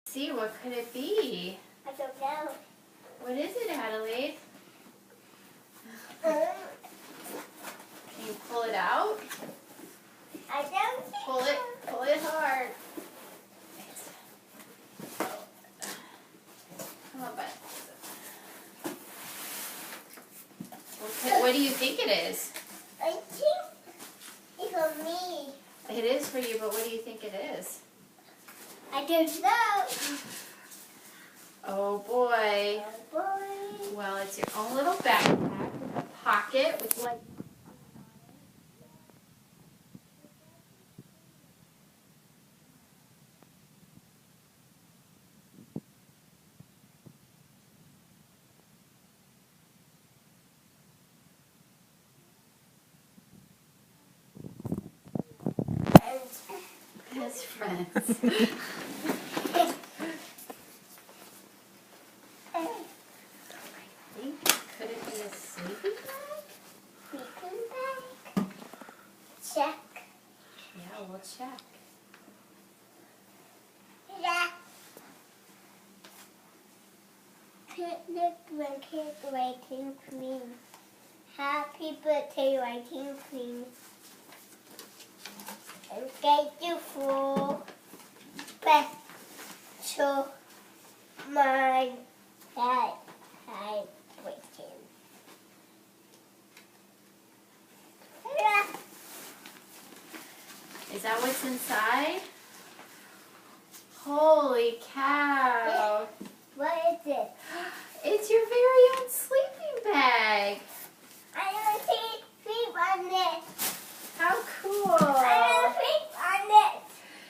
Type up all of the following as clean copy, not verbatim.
See, what could it be? I don't know. What is it, Adelaide? Um, Can you pull it out? I don't think Pull it hard. Come on, bud. What do you think it is? I think it's for me. It is for you, but what do you think it is? I don't know. Oh boy. Oh boy. Well, it's your own little backpack with a pocket with like. Best friends. I think, could it be a sleeping bag? Sleeping bag. Check. Yeah, we'll check. Yeah. Picnic blanket writing cream. Happy birthday writing cream. And thank you for special my dad had written. Is that what's inside? Holy cow. What is it? It's your very own sleeping bag. I don't see sleep on it. How I cool. don't sleep on it.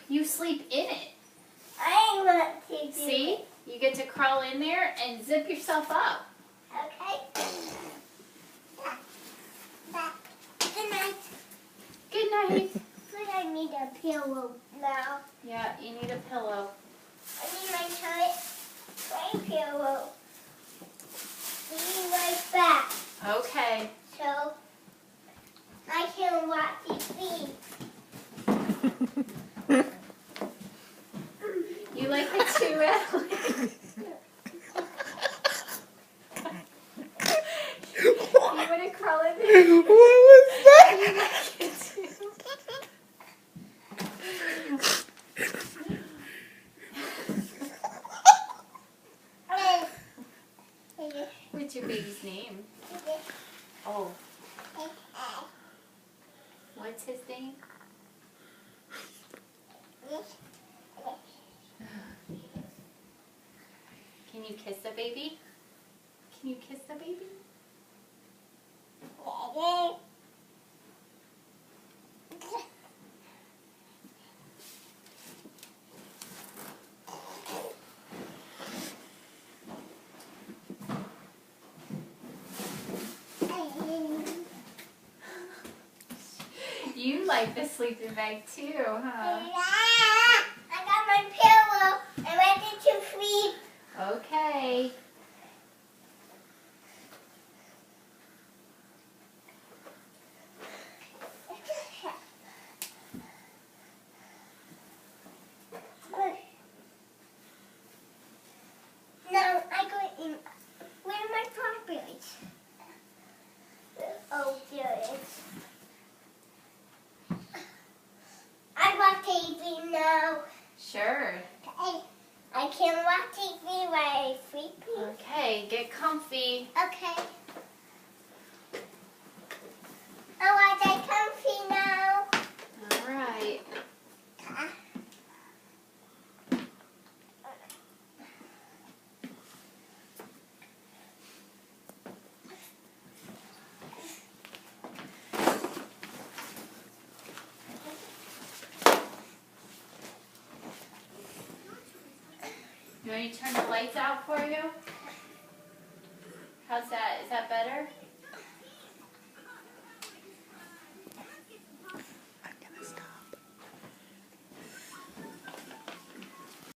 You sleep in it. I want to do See? it. You get to crawl in there and zip yourself up. Okay. Good night. Good night. But I need a pillow now. Yeah, you need a pillow. I need my toilet my pillow. Be right back. Okay. So I can watch TV. You like the two Adelaide? You want to crawl in there? What was that? You like it too? What's your baby's name? Oh, what's his name? Can you kiss the baby? Can you kiss the baby? You like the sleeping bag too, huh? I got my pillow. I'm ready to sleep. Okay. Now I go in. Where are my strawberries? Oh, there it is. I watch TV now. Sure. I can watch TV while I'm sleeping. Okay, get comfy. Okay. I want to comfy now. All right. You want me to turn the lights out for you? How's that? Is that better?